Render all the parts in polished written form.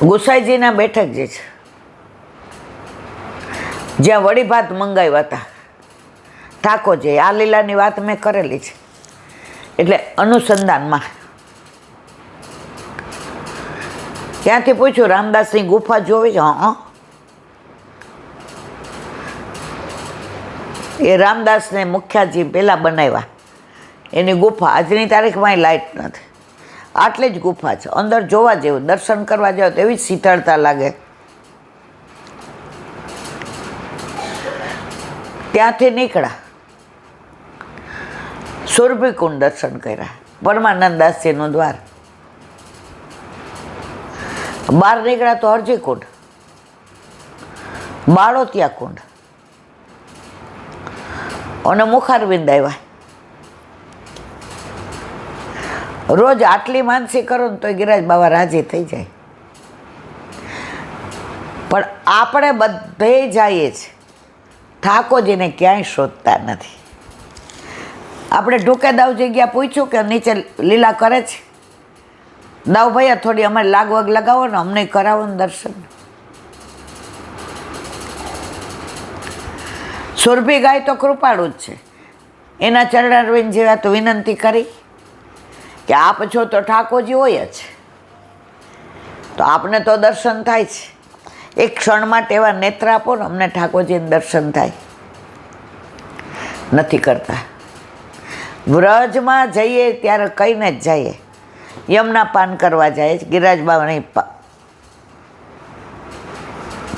ગોસાઈજીના બેઠક જે છે, જ્યાં વડી ભાત મંગાવ્યા હતા ઠાકોરજી, આ લીલાની વાત મેં કરેલી છે. એટલે અનુસંધાનમાં ત્યાંથી પૂછ્યું, રામદાસની ગુફા જોવી છે? હા. એ રામદાસને મુખ્યાજી પહેલાં બનાવ્યા, એની ગુફા આજની તારીખમાં લાઇટ નથી, આટલી જ ગુફા છે. અંદર જોવા જેવું, દર્શન કરવા જાવ તો એવી જ શીતળતા લાગે. ત્યાંથી નીકળ્યા, સુરભીકુંડ દર્શન કર્યા, પરમાનંદાસજીનું દ્વાર. બહાર નીકળ્યા તો હરજી કુંડ, બાળોતિયા કુંડ અને મુખારવિંદ આવ્યા. રોજ આટલી માનસી કરો ને તો ગિરિરાજ બાબા રાજી થઈ જાય. પણ આપણે બધે જઈએ છીએ, ઠાકોરજીને ક્યાંય શોધતા નથી. આપણે ઢુકે દાવજી ગયા, પૂછ્યું કે નીચે લીલા કરે છે? દાવ ભૈયા થોડી અમારે લાગવગ લગાવો ને, અમને કરાવો ને દર્શન. સુરભી ગાય તો કૃપાળુ જ છે, એના ચરણારવિંદ જેવા તો વિનંતી કરી કે આપ છો તો ઠાકોરજી હોય જ, તો આપને તો દર્શન થાય છે. એક ક્ષણ માટે એવા નેત્ર આપો ને, અમને ઠાકોરજીને દર્શન થાય. નથી કરતા. વ્રજમાં જઈએ ત્યારે કહીને જ જઈએ, યમના પાન કરવા જાય, ગિરિરાજ બાબાની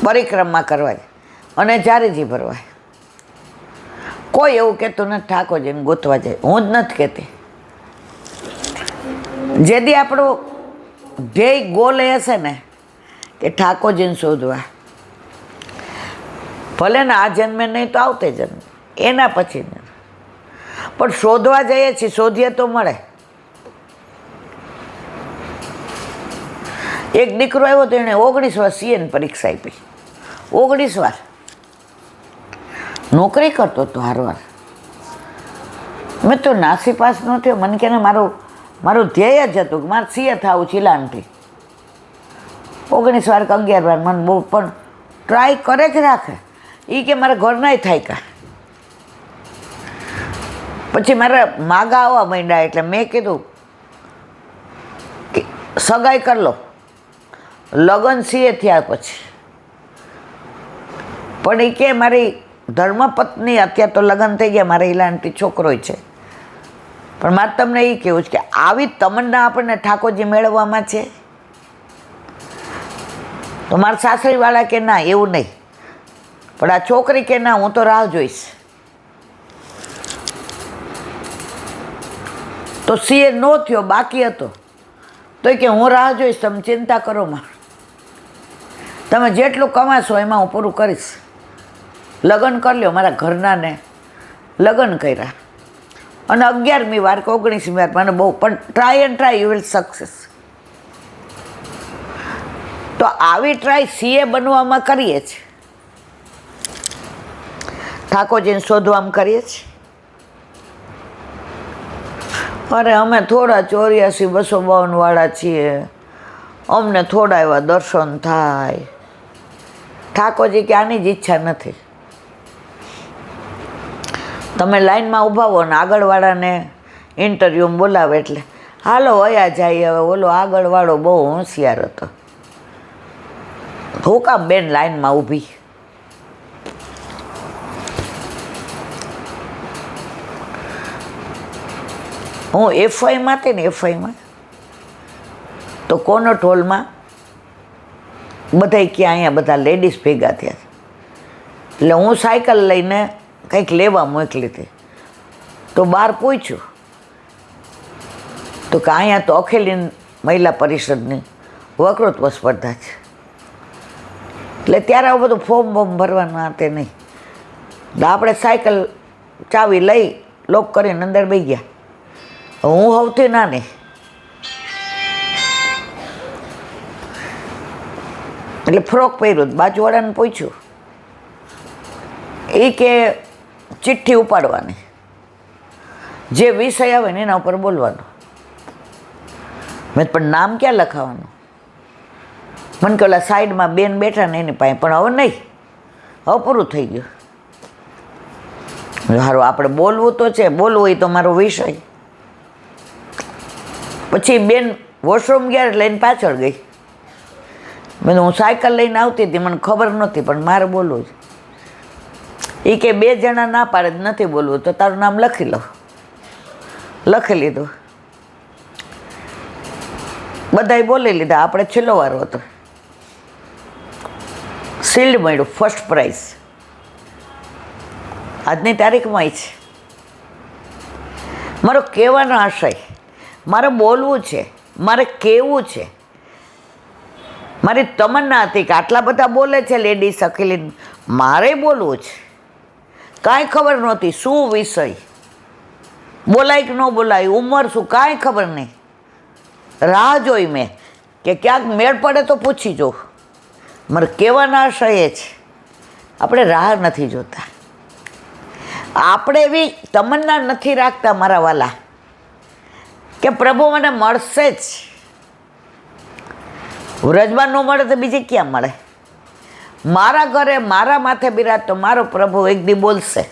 પરિક્રમા કરવા જાય અને જારીજી ભરવા. કોઈ એવું કહેતું નથી ઠાકોરજીને ગોતવા જાય. હું જ નથી કહેતી. જેથી આપણો ધ્યેય ગોલ એ હશે ને કે ઠાકોરજીને શોધવા, ભલે ને આ જન્મે નહીં તો આવતે જન્મે, એના પછી પણ શોધવા જઈએ છીએ, શોધીએ તો મળે. એક દીકરો આવ્યો તો એણે 19 વાર સીએની પરીક્ષા આપી, 19 વાર નોકરી કરતો હતો હારવાર. મેં તો નાસી પાસ ન થયો. મને કે મારું ધ્યેય જ હતું કે મારે સીએ થવું ચીલાનથી. 19 વાર કે 11 વાર મને બહુ પણ ટ્રાય કરે જ રાખે. એ કે મારા ઘરનાય થાય કા. પછી મારા માગા આવવા માંડ્યા, એટલે મેં કીધું કે સગાઈ કરી લો. લગ્ન સીએ થયા પછી પણ એ કે મારી ધર્મપત્ની, અત્યારે તો લગ્ન થઈ ગયા, મારા ઈલાનથી છોકરો છે. પણ મારે તમને એ કહેવું છે કે આવી તમન્ના આપણને ઠાકોરજી મેળવવામાં છે. તો મારા સાસરીવાળા કે ના એવું નહીં, પણ આ છોકરી કે ના હું તો રાહ જોઈશ. તો સીએ નો થયો, બાકી હતો, તો કે હું રાહ જોઈશ, તમે ચિંતા કરો માં, તમે જેટલું કમાશો એમાં હું પૂરું કરીશ. લગ્ન કરી લ્યો. મારા ઘરનાને લગ્ન કર્યા અને 11મી વાર કે 19મી વાર, મને બહુ, પણ try and try you will success. તો આવી ટ્રાય સીએ બનવામાં કરીએ છીએ, ઠાકોરજીને શોધવામાં કરીએ છીએ. અરે અમે થોડા 84-252 વાળા છીએ, અમને થોડા એવા દર્શન થાય. ઠાકોરજી કે આની જ ઈચ્છા નથી. તમે લાઈનમાં ઊભા હો ને આગળવાળાને ઇન્ટરવ્યૂમાં બોલાવે એટલે હાલો વયા જાય. હવે ઓલો આગળવાળો બહુ હોશિયાર હતો, હું કામ બેન લાઈનમાં ઊભી. હું એફઆઈમાં હતી ને, એફઆઈમાં તો કોનટ હોલમાં બધા ક્યાં અહીંયા બધા લેડીઝ ભેગા થયા. એટલે હું સાયકલ લઈને કંઈક લેવા મોકલી હતી. તો બહાર પૂછ્યું તો કે અહીંયા તો અખિલ મહિલા પરિષદની વક્તૃત્વ સ્પર્ધા છે. એટલે ત્યારે આવું બધું ફોર્મ બોર્મ ભરવાનું આ તે નહીં. એટલે આપણે સાયકલ ચાવી લઈ લોક કરીને અંદર બેસી ગયા. હું સૌથી નાની, એટલે ફ્રોક પહેર્યું. બાજુવાળાને પૂછ્યું, એ કે ચિઠ્ઠી ઉપાડવાની, જે વિષય આવે ને એના ઉપર બોલવાનું. મેં પણ નામ ક્યાં લખાવાનું? મને કે ઓલા સાઈડમાં બેન બેઠા ને એની પાસે, પણ હવે નહીં, હવે પૂરું થઈ ગયું. સારું, આપણે બોલવું તો છે, બોલવું એ તો મારો વિષય. પછી બેન વોશરૂમ ગયા એટલે એને પાછળ ગઈ. મેં હું સાયકલ લઈને આવતી હતી, મને ખબર નહોતી, પણ મારે બોલવું છે. એ કે 2 જણા ના પાડે નથી બોલવું તો તારું નામ લખી લો. લખી લીધું, બધાએ બોલી લીધા. આપણે છેલ્લો વારો હતો. શિલ્ડ મળ્યું, ફર્સ્ટ પ્રાઇઝ. આજની તારીખમાં છે. મારો કહેવાનો આશય, મારે બોલવું છે, મારે કહેવું છે. મારી તમન્ના હતી કે આટલા બધા બોલે છે લેડીઝ અકેલી, મારે બોલવું છે. કાંઈ ખબર નહોતી શું વિષય, બોલાય કે ન બોલાય, ઉંમર શું, કાંઈ ખબર નહીં. રાહ જોઈ મેં કે ક્યાંક મેળ પડે તો પૂછી જોઉં. મારે કહેવાના આશય એ છે, આપણે રાહ નથી જોતા. આપણે એવી તમન્ના નથી રાખતા મારા વાલા કે પ્રભુ મને મળશે જ. વ્રજમાં ન મળે તો બીજે ક્યાં મળે? મારા ઘરે મારા માથે બિરાજતો મારો પ્રભુ એક દી બોલશે.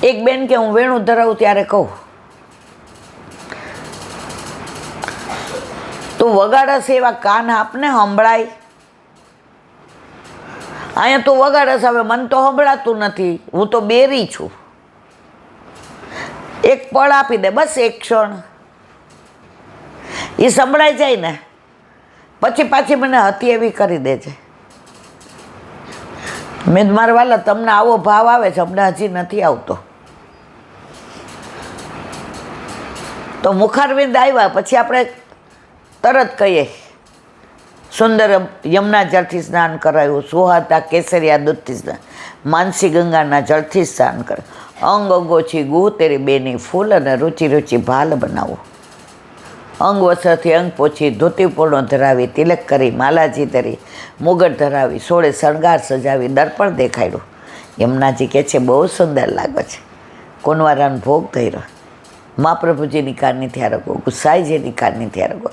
એક બેન કે હું વેણું ધરાવું ત્યારે કહું, તું વગાડસ એવા કાન આપને સંભળાય. અહીંયા તું વગાડસ, હવે મને તો સંભળાતું નથી, હું તો બેરી છું. એક પળ આપી દે, બસ એક ક્ષણ, એ સંભળાઈ જાય ને પછી પાછી મને હતી એવી કરી દે છે. મેં મારા વાલા તમને આવો ભાવ આવે છે, અમને હજી નથી આવતો. તો મુખારવિંદ આવ્યા પછી આપણે તરત કહીએ સુંદર યમુના જળથી સ્નાન કરાયું, સુહાતા કેસરિયા દૂધથી સ્નાન, માનસી ગંગાના જળથી સ્નાન કરે, અંગ અંગોછી ગુહ તેરી બેની ફૂલ અને રુચિ રુચિ ભાલ બનાવો. અંગ વસ્ત્રથી અંગ પોછી, ધોતી પૂર્ણો ધરાવી, તિલક કરી, માલાજી ધરી, મુગટ ધરાવી, સોળે શણગાર સજાવી, દર્પણ દેખાડ્યું. યમુનાજી કહે છે બહુ સુંદર લાગે છે. કોનવારાનો ભોગ ધર્યો, મહાપ્રભુજીની કારની થયારગો, ગુસાઈજીની કારની થયારગો,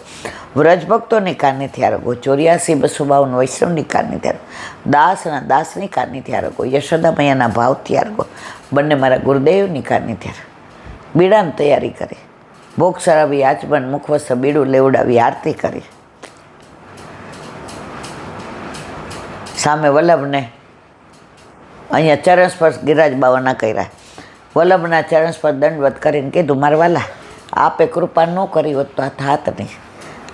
વ્રજભક્તોની કારની થયારગો, 84 252 વૈષ્ણવની કારની થયારગો, દાસના દાસની કારની થયારગો, યશોદા મૈયાના ભાવ થયારગો, બંને મારા ગુરુદેવની કારની થયાર. બીડાની તૈયારી કરી, ભોગ સરાવી, આચમન મુખવસ્ત્ર બીડું લેવડાવી, આરતી કરી. સામે વલ્લભને અહીંયા ચરણ સ્પર્શ ગિરિરાજ બાવાના કર્યા. વલ્લભના ચરણ પર દંડવત કરીને કીધું મારા વાલા આપે કૃપા ન કરી હોત તો આ થાત નહીં.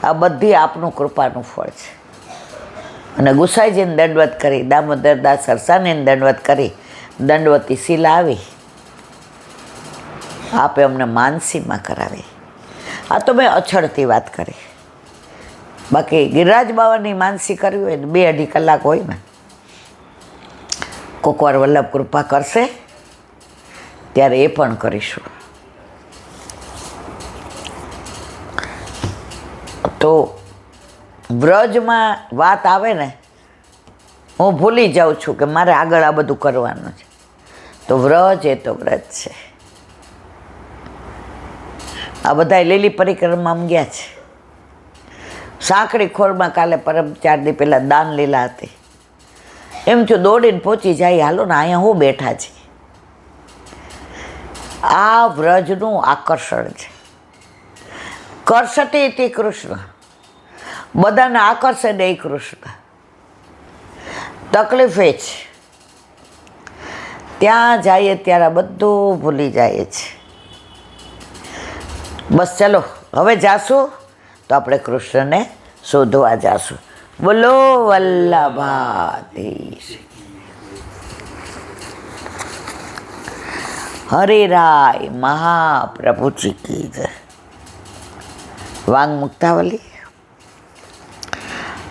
આ બધી આપનું કૃપાનું ફળ છે. અને ગુસાઈજીને દંડવત કરી, દામોદર દાસ સરસાણીને દંડવત કરી, દંડવતી શિલા આવી, આપે અમને માનસીમાં કરાવી. આ તો મેં અછડતી વાત કરી. બાકી ગિરિરાજ બાવાની માનસી કરવી હોય ને 2-2.5 કલાક હોય ને. કોક વાર વલ્લભ કૃપા કરશે ત્યારે એ પણ કરીશું. તો વ્રજમાં વાત આવે ને, હું ભૂલી જાઉં છું કે મારે આગળ આ બધું કરવાનું છે. તો વ્રજ એ તો વ્રજ છે. આ બધા લીલી પરિક્રમામાં ગયા છે. સાંકડી ખોળમાં કાલે પરમ 4 દી પહેલાં દાન લીલા હતી. એમ થયું દોડીને પહોંચી જાય, હાલો ને અહીંયા હું બેઠા છીએ. આ વ્રજનું આકર્ષણ છે. કર્ષતે તે કૃષ્ણ, બધાને આકર્ષે દે કૃષ્ણ. તકલીફ એ છે ત્યાં જઈએ ત્યારે બધું ભૂલી જાય છે. બસ ચલો હવે જાશું તો આપણે કૃષ્ણને શોધવા જાશું. બોલો વલ્લભાધીશ. હરિરાય મહાપ્રભુજી કી જય. વાંગ મુક્તાવલી.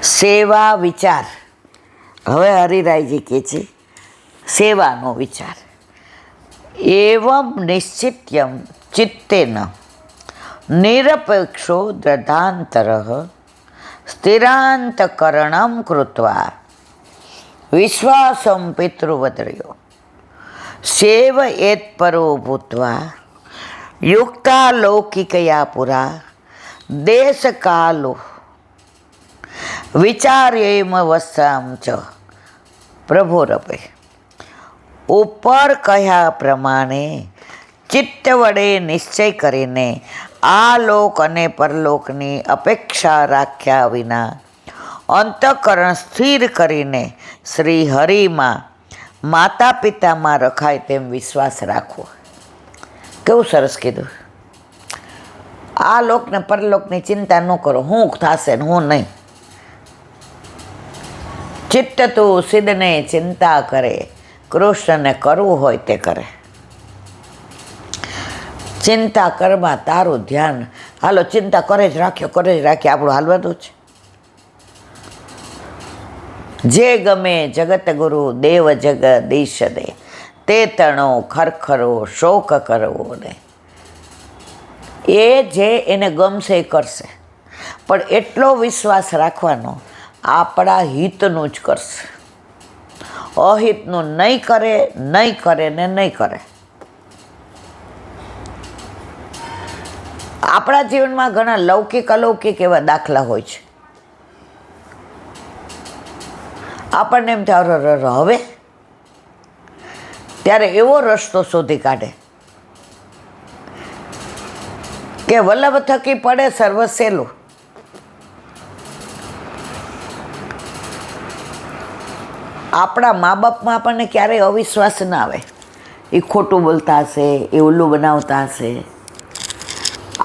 સેવા વિચાર. હવે હરિરાયજી કહે છે સેવાનો વિચાર. એવમ નિશ્ચિત્યમ ચિત્તેન નિરપેક્ષો દધાંતર સ્થિરાંતકરણમ કૃત્વા વિશ્વાસમ પિતૃવદ્રયો સેવ એત્પરો ભૂત્વા યુક્તા લૌકિકયા પુરા દેશકાલો વિચાર્યેમ વસામ ચ પ્રભોરપે. ઉપર કહ્યા પ્રમાણે ચિત્ત વડે નિશ્ચય કરીને આ લોક અને પરલોકની અપેક્ષા રાખ્યા વિના અંતઃકરણ સ્થિર કરીને શ્રી હરિમાં માતા પિતામાં રખાય તેમ વિશ્વાસ રાખવો. કેવું સરસ કીધું. આ લોકને પરલોકની ચિંતા ન કરો, હું થશે ને હું નહીં. ચિત્ત તું સિદ્ધને ચિંતા કરે, કૃષ્ણને કરવું હોય તે કરે. ચિંતા કરવા તારું ધ્યાન, હાલો ચિંતા કરે જ રાખ્યો, આપણું હાલવાનું છે. જે ગમે જગત ગુરુ દેવ જગદીશ દે, તે તણો ખરખરો શોક કરવો ને. એ જે એને ગમશે એ કરશે, પણ એટલો વિશ્વાસ રાખવાનો આપણા હિતનું જ કરશે, અહિતનું નહીં કરે ને નહીં કરે. આપણા જીવનમાં ઘણા લૌકિક અલૌકિક એવા દાખલા હોય છે. આપણને એમ થાય હવે, ત્યારે એવો રસ્તો શોધી કાઢે કે વલ્લભ થકી પડે સર્વ સહેલું. આપણા મા બાપમાં આપણને ક્યારેય અવિશ્વાસ ના આવે. એ ખોટું બોલતા હશે, એ ઉલ્લું બનાવતા હશે.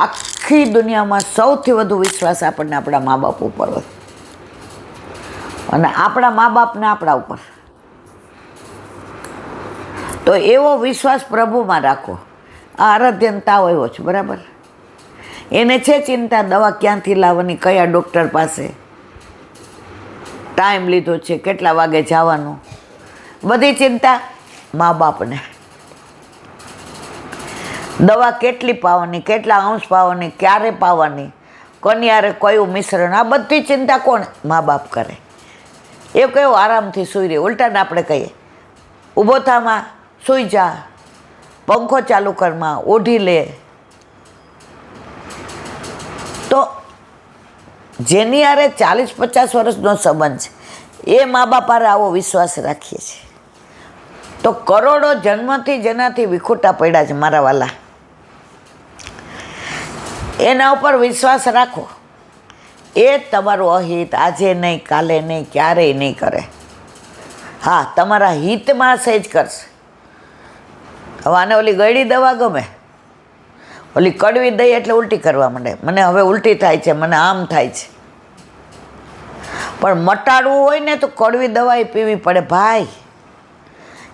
આખી દુનિયામાં સૌથી વધુ વિશ્વાસ આપણને આપણા મા બાપ ઉપર હોય, અને આપણા મા બાપને આપણા ઉપર. તો એવો વિશ્વાસ પ્રભુમાં રાખો. આ આરાધ્યન તાવ આવ્યો છે, બરાબર, એને છે ચિંતા દવા ક્યાંથી લાવવાની, કયા ડૉક્ટર પાસે, ટાઈમ લીધો છે, કેટલા વાગે જવાનું, બધી ચિંતા મા બાપને. દવા કેટલી પાવાની, કેટલા અંશ પાવાની, ક્યારે પાવાની, કન્યારે કયું મિશ્રણ, આ બધી ચિંતા કોણ? મા બાપ કરે. એ કયો આરામથી સૂઈ રહે. ઉલટાને આપણે કહીએ ઊભો થામાં, સૂઈ જા, પંખો ચાલુ કરમાં, ઓઢી લે. તો જેની હારે 40-50 વર્ષનો સંબંધ છે એ મા બાપ હારે આવો વિશ્વાસ રાખીએ છીએ. તો કરોડો જન્મથી જેનાથી વિખૂટા પડ્યા છે મારા વાલા, એના ઉપર વિશ્વાસ રાખો. એ તમારું અહિત આજે નહીં, કાલે નહીં, ક્યારેય નહીં કરે. હા, તમારા હિતમાં સહેજ કરશે. હવે આને ઓલી ગળી દવા ગમે, ઓલી કડવી દઈ એટલે ઉલટી કરવા માંડે, મને હવે ઉલટી થાય છે, મને આમ થાય છે. પણ મટાડવું હોય ને તો કડવી દવા પીવી પડે ભાઈ.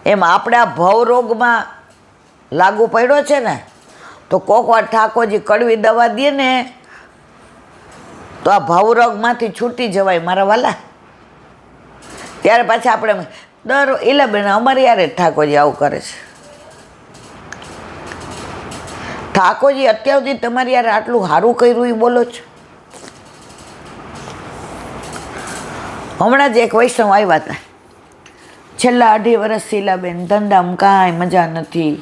એમ આપણે આ ભવરોગમાં લાગુ પડ્યો છે ને, તો કોક વાર ઠાકોરજી કડવી દવા દે ને તો આ ભવરોગમાંથી છૂટી જવાય મારા વાલા. ત્યારે પાછા આપણે ઈલાબેન અમારી યારે ઠાકોરજી આવું કરે છે. ઠાકોરજી અત્યાર સુધી તમારી યારે આટલું સારું કર્યું એ બોલો છો. હમણાં જ એક વૈષ્ણવ આવ્યા હતા, છેલ્લા 2.5 વર્ષ શીલાબેન ધંધામાં કાંઈ મજા નથી,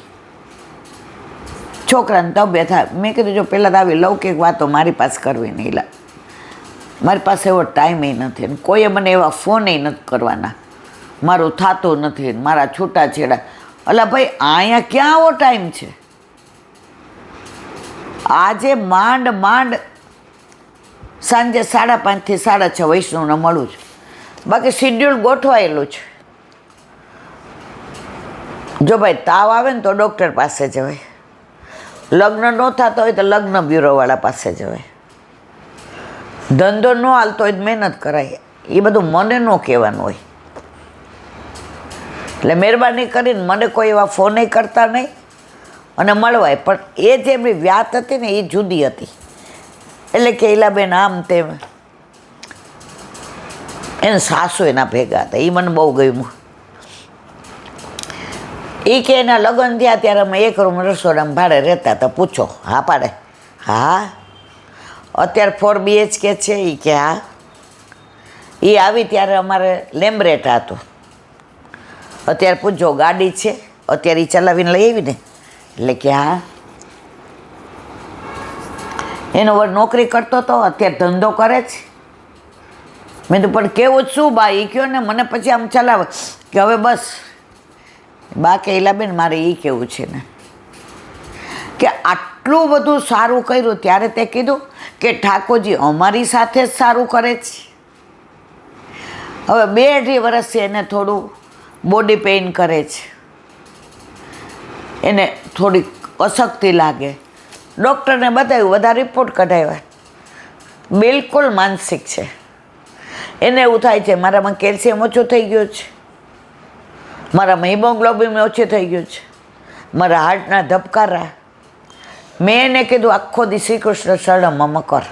છોકરાને તબિયત થાય. મેં કીધું જો પહેલાં તો આવી લૌકિક વાતો મારી પાસે કરવી નહીં, મારી પાસે એવો ટાઈમ નથી, અને કોઈએ મને એવા ફોન નથી કરવાના, મારું થતું નથી, મારા છૂટાછેડા. અલા ભાઈ, અહીંયા ક્યાં આવો ટાઈમ છે? આજે માંડ સાંજે 5:30 થી 6:30 વૈષ્ણવને મળું છું, બાકી શિડ્યુલ ગોઠવાયેલું છે. જો ભાઈ તાવ આવે ને તો ડૉક્ટર પાસે જવાય, લગ્ન ન થતો હોય તો લગ્ન બ્યુરોવાળા પાસે જવાય, ધંધો ન હાલતો હોય તો મહેનત કરાય. એ બધું મને ન કહેવાનું હોય. એટલે મહેરબાની કરીને મને કોઈ એવા ફોને કરતા નહીં અને મળવાય. પણ એ જે એમની વ્યાત હતી ને એ જુદી હતી. એટલે કે ઈલાબેન આમ તેમ, એને સાસુ એના ભેગા હતા, એ મને બહુ ગમ્યું. એ કે એના લગ્ન થયા ત્યારે અમે 1 રૂમ રસોડામાં ભાડે રહેતા હતા. પૂછો? હા પાડે. હા, અત્યારે 4 BHK છે. એ કે હા. એ આવી ત્યારે અમારે લેમ્બ્રેટા હતું. અત્યારે પૂછજો ગાડી છે, અત્યારે એ ચલાવીને લઈ આવી ને. એટલે કે હા. એનો વર નોકરી કરતો હતો, અત્યારે ધંધો કરે છે. મેં તો પણ કેવું જ શું બા એ કહો ને મને પછી આમ ચલાવે કે હવે બસ બા કહેલા બેન મારે એ કેવું છે ને કે આટલું બધું સારું કર્યું ત્યારે તે કીધું કે ઠાકોરજી અમારી સાથે જ સારું કરે છે. હવે 2-2.5 વર્ષથી એને થોડું બોડી પેઇન કરે છે, એને થોડીક અશક્તિ લાગે. ડૉક્ટરને બતાવ્યું, બધા રિપોર્ટ કઢાવ્યા, બિલકુલ માનસિક છે. એને એવું થાય છે મારામાં કેલ્શિયમ ઓછું થઈ ગયું છે, મારામાં હિમોગ્લોબિન ઓછું થઈ ગયું છે, મારા હાર્ટના ધબકારા. મેં એને કીધું આખો દી શ્રી કૃષ્ણ શરણમાં કર.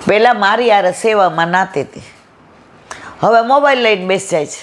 પહેલાં મારી યાર સેવામાં નાતી હતી, હવે મોબાઈલ લઈને બેસી જાય છે.